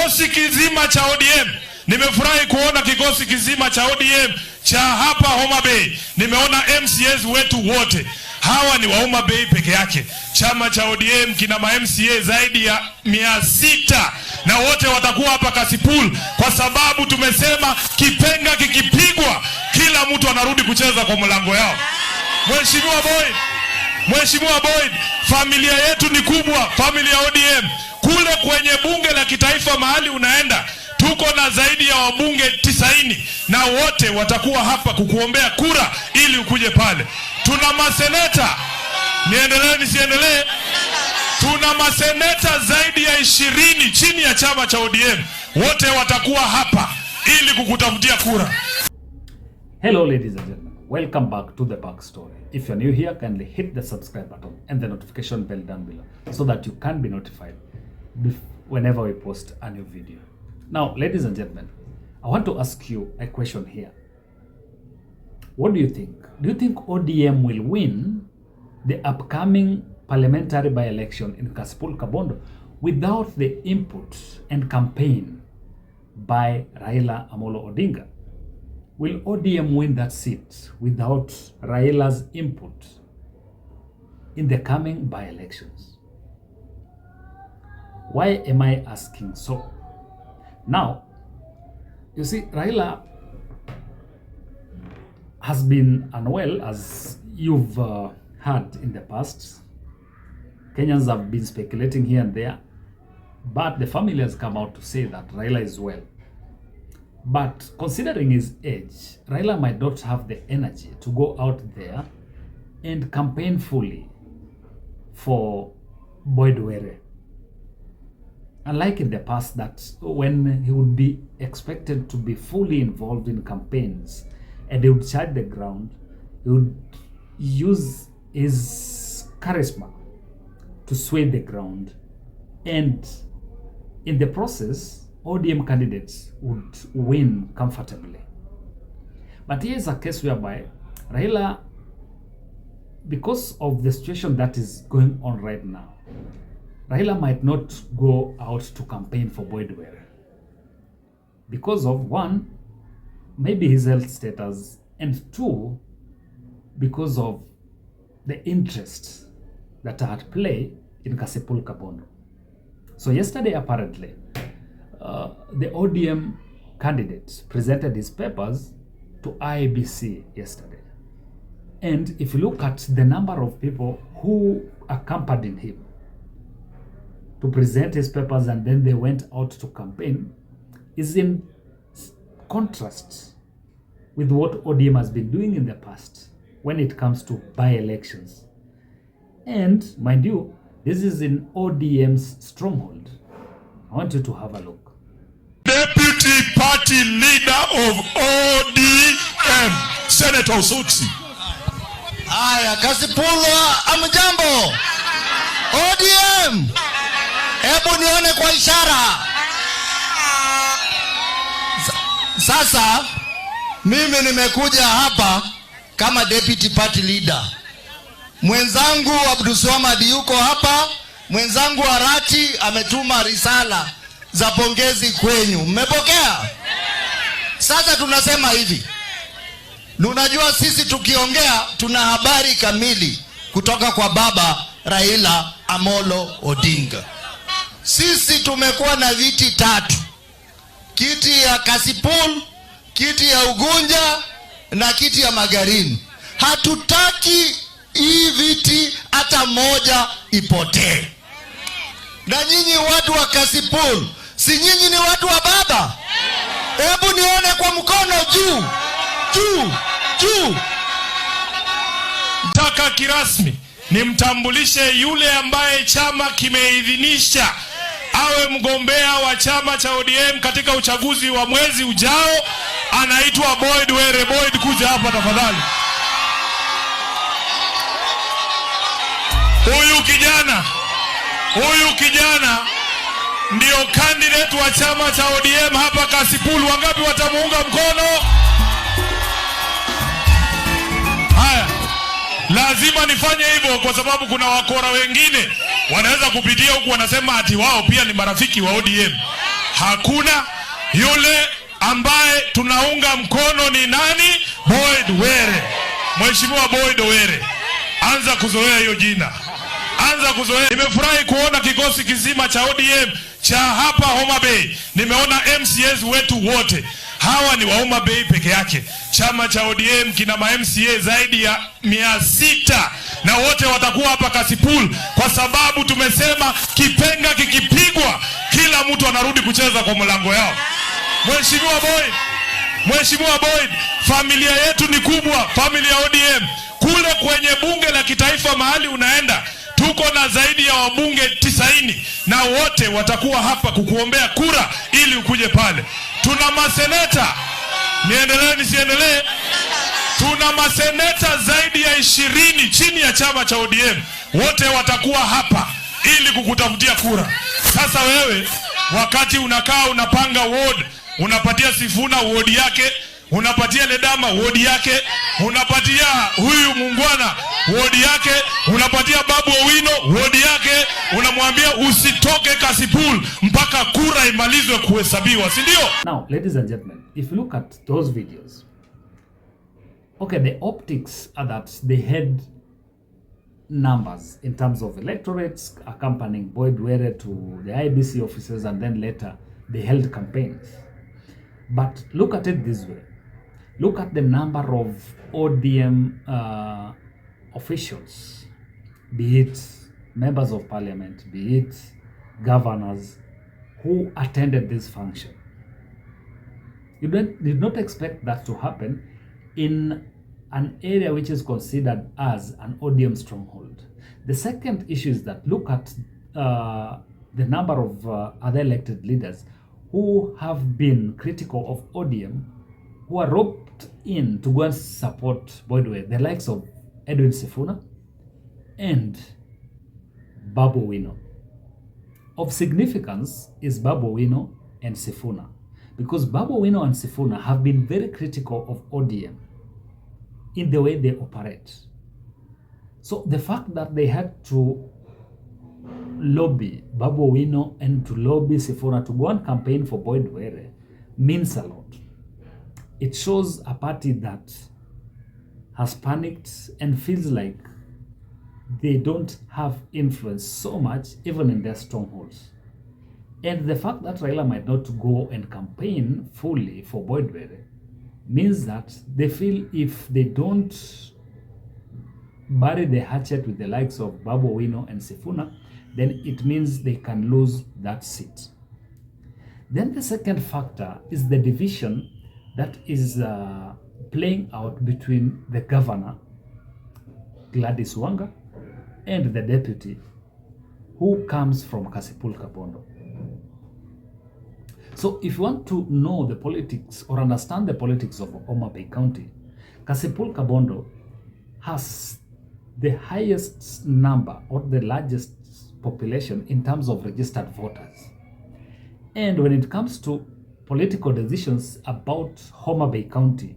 kikosi kizima cha ODM. Nimefurahi kuona kikosi kizima cha ODM cha hapa Homa Bay. Nimeona MCAs wetu wote. Hawa ni wa Homa Bay peke yake. Chama cha ODM kina ma-MCA zaidi ya 600 na wote watakuwa hapa Kasipul, kwa sababu tumesema kipenga kikipigwa kila mtu anarudi kucheza kwa mlango yao. Mheshimiwa Boyd, familia yetu ni kubwa, familia ODM. Kule kwenye bunge la kitaifa mahali unaenda, tuko na zaidi ya wabunge 90 na wote watakuwa hapa kukuombea kura ili ukuje pale. Tuna maseneta, niendelee nisiendelee? Tuna maseneta zaidi ya 20 chini ya chama cha ODM. Wote watakuwa hapa ili kukutafutia kura. Hello ladies and gentlemen, welcome back to the backstory. If you're new here, kindly hit the subscribe button and the notification bell down below so that you can be notified whenever we post a new video. Now, ladies and gentlemen, I want to ask you a question here. What do you think? Do you think ODM will win the upcoming parliamentary by-election in Kasipul Kabondo without the input and campaign by Raila Amolo Odinga? Will ODM win that seat without Raila's input in the coming by-elections? Why am I asking so? Now, you see, Raila has been unwell, as you've heard in the past. Kenyans have been speculating here and there, but the family has come out to say that Raila is well. But considering his age, Raila might not have the energy to go out there and campaign fully for Boyd Were. Unlike in the past, that when he would be expected to be fully involved in campaigns and he would charge the ground, he would use his charisma to sway the ground, and in the process, ODM candidates would win comfortably. But here's a case whereby Raila, because of the situation that is going on right now, Raila might not go out to campaign for Boyd Were because of, one, maybe his health status, and two, because of the interests that are at play in Kasipul Kabondo. So yesterday, apparently, the ODM candidate presented his papers to IEBC yesterday. And if you look at the number of people who accompanied him to present his papers and then they went out to campaign, is in contrast with what ODM has been doing in the past when it comes to by-elections. And mind you, this is in ODM's stronghold. I want you to have a look. Deputy party leader of ODM, Senator Osotsi. Haya, Kasipulwa, amjambo. ODM, hebu nione kwa ishara. Sasa mimi nimekuja hapa kama deputy party leader. Mwenzangu Abdulswamad yuko hapa, mwenzangu Arati ametuma risala za pongezi kwenyu. Mmepokea? Sasa tunasema hivi. Unajua sisi tukiongea tuna habari kamili kutoka kwa baba Raila Amolo Odinga. Sisi tumekuwa na viti 3. Kiti ya Kasipul, kiti ya Ugunja na kiti ya Magarini. Hatutaki hii viti hata moja ipotee. Na nyinyi watu wa Kasipul, si nyinyi ni watu wa baba? Hebu nione kwa mkono juu. Juu. Juu. Nataka kirasmi nimtambulishe yule ambaye chama kimeidhinisha awe mgombea wa chama cha ODM katika uchaguzi wa mwezi ujao. Anaitwa Boyd Were. Boyd, kuja hapa tafadhali. Huyu kijana ndio candidate wa chama cha ODM hapa Kasipul. Wangapi watamuunga mkono? Haya, lazima nifanye hivyo kwa sababu kuna wakora wengine wanaweza kupitia huku wanasema ati wao pia ni marafiki wa ODM. Hakuna. Yule ambaye tunaunga mkono ni nani? Boyd Were. Mheshimiwa Boyd Were, anza kuzoea hiyo jina, anza kuzoea. Nimefurahi kuona kikosi kizima cha ODM cha hapa Homa Bay. Nimeona MCAs wetu wote hawa ni wa Homa Bay peke yake. Chama cha ODM kina ma MCA zaidi ya 600 na wote watakuwa hapa Kasipul, kwa sababu tumesema kipenga kikipigwa kila mtu anarudi kucheza kwa mlango yao. Mheshimiwa Boyd, familia yetu ni kubwa, familia ODM. Kule kwenye bunge la kitaifa mahali unaenda, tuko na zaidi ya wabunge 90 na wote watakuwa hapa kukuombea kura ili ukuje pale. Tuna maseneta, niendelee nisiendelee? Tuna maseneta zaidi ya 20 chini ya chama cha ODM, wote watakuwa hapa ili kukutafutia kura. Sasa wewe wakati unakaa unapanga ward, unapatia Sifuna ward yake, unapatia Ledama ward yake, unapatia huyu Mungwana ward yake, unapatia Babu Owino ward yake, unamwambia usitoke Kasipul mpaka kura imalizwe kuhesabiwa, si ndio? Now, ladies and gentlemen, if you look at those videos, okay, the optics are that they had numbers in terms of electorates accompanying Boyd Were to the IBC offices, and then later they held campaigns. But look at it this way. Look at the number of ODM officials, be it members of parliament, be it governors, who attended this function. You did not expect that to happen in an area which is considered as an ODM stronghold. The second issue is that look at the number of other elected leaders who have been critical of ODM, who are roped in to go and support Boyd Were, the likes of Edwin Sifuna and BABU Owino. Of significance is BABU Owino and Sifuna, because BABU Owino and Sifuna have been very critical of ODM in the way they operate. So the fact that they had to lobby BABU Owino and to lobby Sifuna to go and campaign for Boyd Were means a lot. It shows a party that has panicked and feels like they don't have influence so much even in their strongholds. And the fact that Raila might not go and campaign fully for Boyd Were means that they feel if they don't bury the hatchet with the likes of BABU Owino and Sifuna, then it means they can lose that seat. Then the second factor is the division that is playing out between the governor, Gladys Wanga, and the deputy, who comes from Kasipul Kabondo. So if you want to know the politics or understand the politics of Homa Bay County, Kasipul Kabondo has the highest number or the largest population in terms of registered voters. And when it comes to political decisions about Homa Bay County,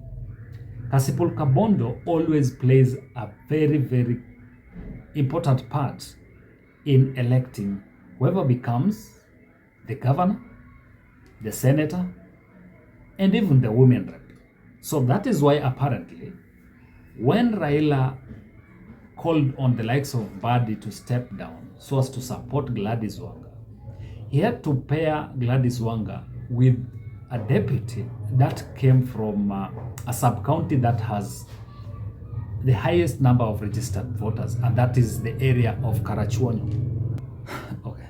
Kasipul Kabondo always plays a very, very important part in electing whoever becomes the governor, the senator, and even the women rep. So that is why apparently when Raila called on the likes of Badi to step down so as to support Gladys Wanga, he had to pair Gladys Wanga with a deputy that came from a sub-county that has the highest number of registered voters, and that is the area of Karachuonyo. Okay.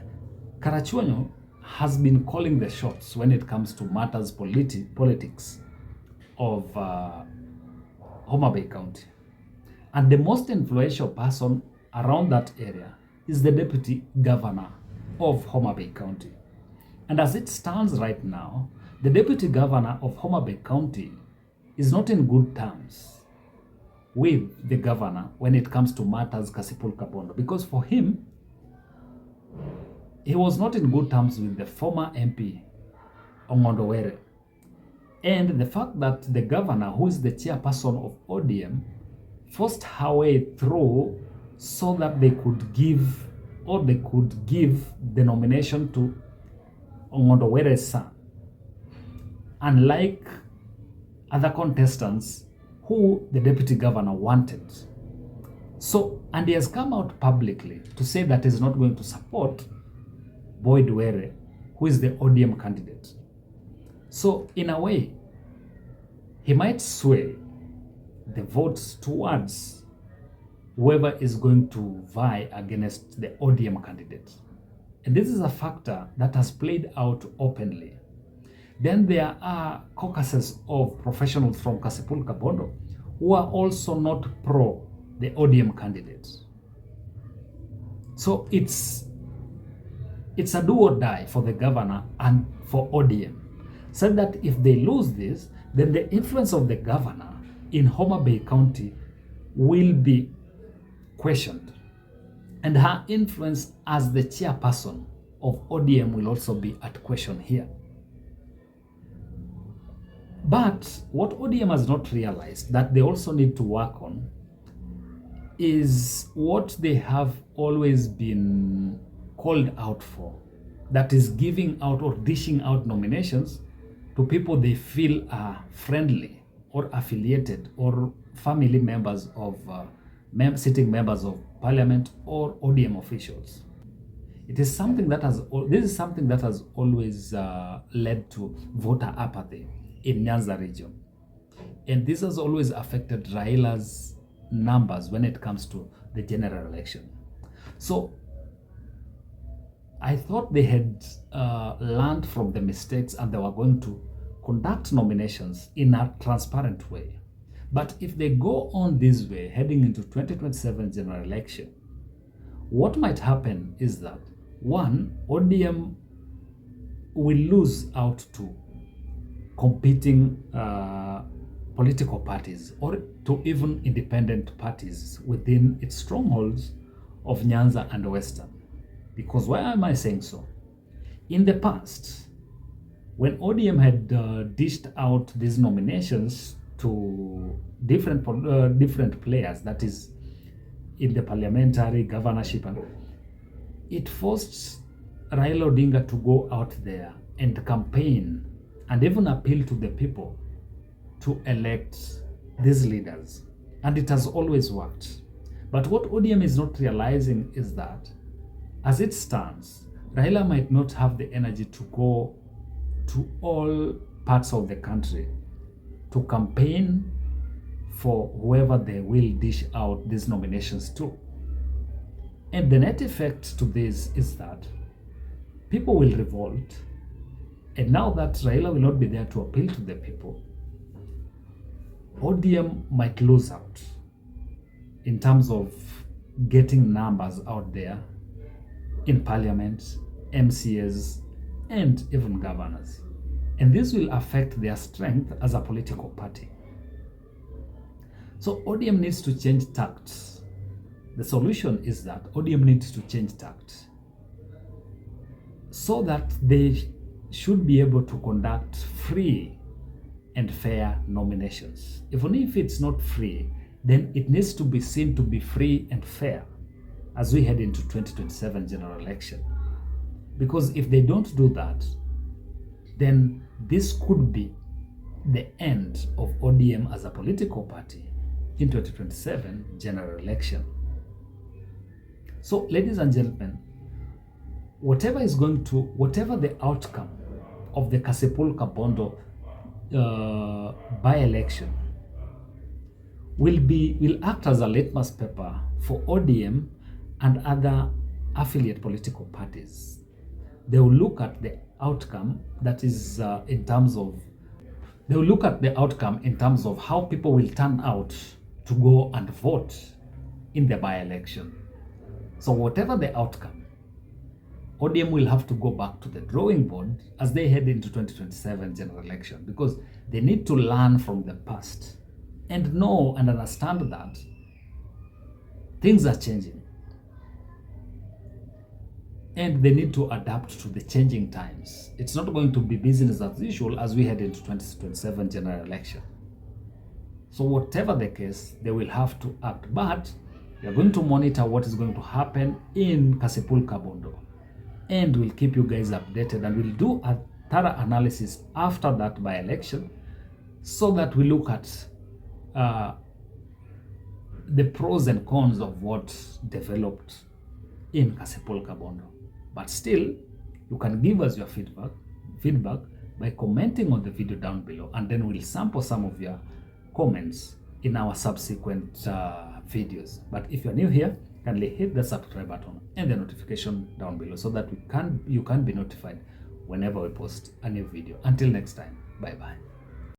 Karachuonyo has been calling the shots when it comes to matters politics of Homa Bay County. And the most influential person around that area is the deputy governor of Homa Bay County. And as it stands right now, the deputy governor of Homa Bay County is not in good terms with the governor when it comes to matters Kasipul Kabondo, because for him, he was not in good terms with the former MP Ongondo Were. And the fact that the governor, who is the chairperson of ODM, forced her way through so that they could give the nomination to Were's son, unlike other contestants who the deputy governor wanted. So, and he has come out publicly to say that he's not going to support Boyd Were, who is the ODM candidate. So, in a way, he might sway the votes towards whoever is going to vie against the ODM candidate. And this is a factor that has played out openly. Then there are caucuses of professionals from Kasipul Kabondo who are also not pro the ODM candidate. So it's a do or die for the governor and for ODM. So that if they lose this, then the influence of the governor in Homa Bay County will be questioned. And her influence as the chairperson of ODM will also be at question here. But what ODM has not realized that they also need to work on is what they have always been called out for. That is giving out or dishing out nominations to people they feel are friendly or affiliated or family members of sitting members of parliament or ODM officials. This is something that has always led to voter apathy in Nyanza region. And this has always affected Raila's numbers when it comes to the general election. So I thought they had learned from the mistakes and they were going to conduct nominations in a transparent way. But if they go on this way, heading into 2027 general election, what might happen is that, one, ODM will lose out to competing political parties or to even independent parties within its strongholds of Nyanza and Western. Because why am I saying so? In the past, when ODM had dished out these nominations to different players, that is in the parliamentary governorship, it forced Raila Odinga to go out there and campaign and even appeal to the people to elect these leaders. And it has always worked. But what ODM is not realizing is that as it stands, Raila might not have the energy to go to all parts of the country to campaign for whoever they will dish out these nominations to. And the net effect to this is that people will revolt. And now that Raila will not be there to appeal to the people, ODM might lose out in terms of getting numbers out there in parliament, MCAs, and even governors. And this will affect their strength as a political party. So ODM needs to change tact. The solution is that ODM needs to change tact so that they should be able to conduct free and fair nominations. Even if it's not free, then it needs to be seen to be free and fair as we head into 2027 general election. Because if they don't do that, then this could be the end of ODM as a political party in 2027 general election. So, ladies and gentlemen, whatever the outcome of the Kasipul Kabondo by-election will act as a litmus paper for ODM and other affiliate political parties. They will look at the outcome in terms of how people will turn out to go and vote in the by-election. So whatever the outcome, ODM will have to go back to the drawing board as they head into 2027 general election, because they need to learn from the past and know and understand that things are changing. And they need to adapt to the changing times. It's not going to be business as usual as we head into 2027 general election. So whatever the case, they will have to act. But we are going to monitor what is going to happen in Kasipul Kabondo. and we'll keep you guys updated, and we'll do a thorough analysis after that by election, so that we look at the pros and cons of what developed in Kasipul Kabondo. But still, you can give us your feedback by commenting on the video down below, and then we'll sample some of your comments in our subsequent videos. But if you're new here, kindly hit the subscribe button and the notification down below, so that you can be notified whenever we post a new video. Until next time, bye bye.